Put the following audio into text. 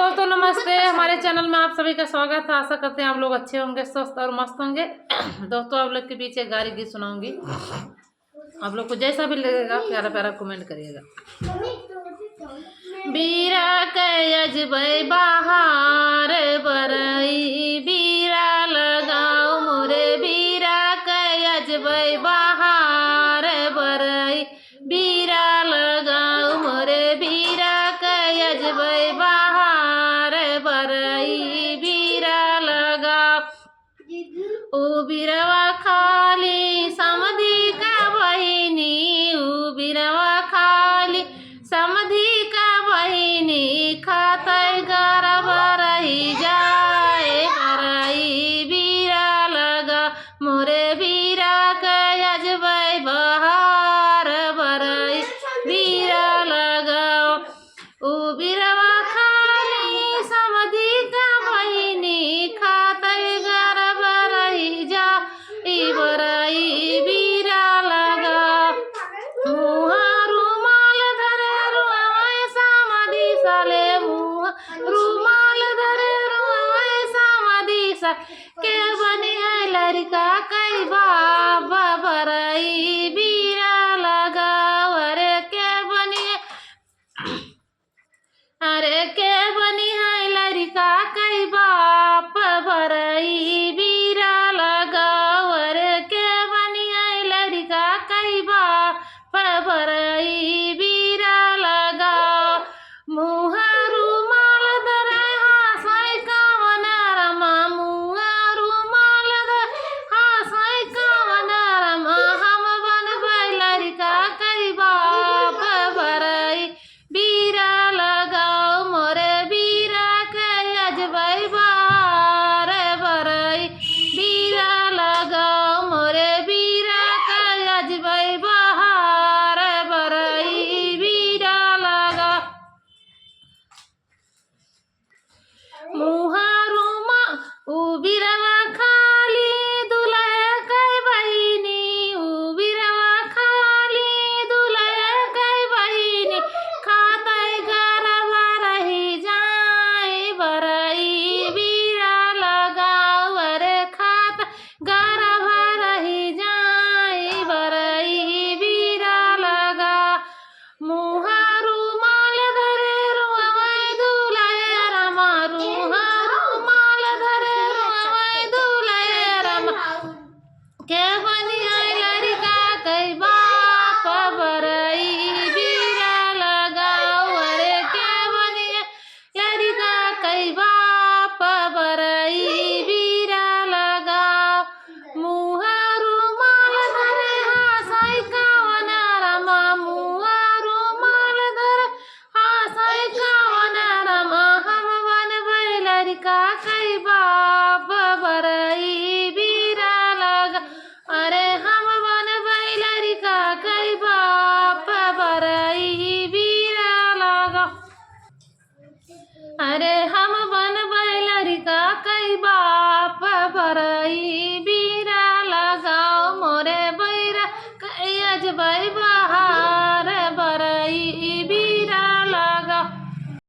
दोस्तों नमस्ते, हमारे चैनल में आप सभी का स्वागत है। आशा करते हैं आप लोग अच्छे होंगे, स्वस्थ और मस्त होंगे। दोस्तों आप लोग के पीछे गारी गीत सुनाऊंगी, आप लोग को जैसा भी लगेगा प्यारा प्यारा कमेंट करिएगा। बीरा कजबई बहार बरई, बीरा लगाओ मोरे बीरा कजबई बहार बरई, बीरा लगाओ मोरे बीरा कजबई बहार बरई, बीरा लगाओ। ओ बिरवा खाली समधी का बहिनी, ओ बिरवा खाली समधी का बहिनी, खातै गरब रही जाए हरई, बीरा लगा मोरे बीरा कजबई बहार बरई, बीरा लगाओ। ओ बिरवा खाली समधी का बहिनी, खातै गरब रही जाई बरई, बीरा लगा। मुहा रुमाल धरे रुआए समधी साले, मुहा रुमाल धरे रुआए समधी सा, के बनी है लड़का कई बाप बरई, बीरा लगा। अरे के बनी है, अरे के बनी है लड़का कई बाप बरई, बीरा लगा। अरे के बनी है लड़का कई बाप बरई, बीरा लगा। मुहा रुमाल धरे हासै कवन रमा, मुहा रुमाल धरे हासै कवन रमा, हम बनबै लड़का कई बाप बरई, बीरा लगाओ मोरे बीरा कजबई बहार बरई, बीरा लगाओ मोरे बीरा कजबई बहार बरई, बीरा लगा। मुहा रुमा उ बिरवा खाली दुल्हे कई बहिनी, उ बिरवा खाली दुल्हे कई बहिनी, खातै गरब रही जाए बरई, बीरा लगाओ। अरे खातै गरब रही जाए बरई, बीरा लगा। मुहा रुमाल धरे रुआए दुल्हे रमा, मुहा रुमाल धरे रुआए दुल्हे रमा, के बनी है लड़का कई बाप बरई, बीरा लगाओ। अरे के बनी है लड़का कई बाप बरई, बीरा लगाओ। मुहा रुमाल धरे हासै कवन रमा, मुहा रुमाल धरे हासै कवन रमा, हम बनबै लड़का कई बाप बरई, बीरा लगा। अरे हम बनबै लड़का कई बाप बरई, बीरा लगा। अरे हम बनबै लड़का कई बाप बरई, बीरा लगाओ मोरे बैरा कजबई बहार बरई।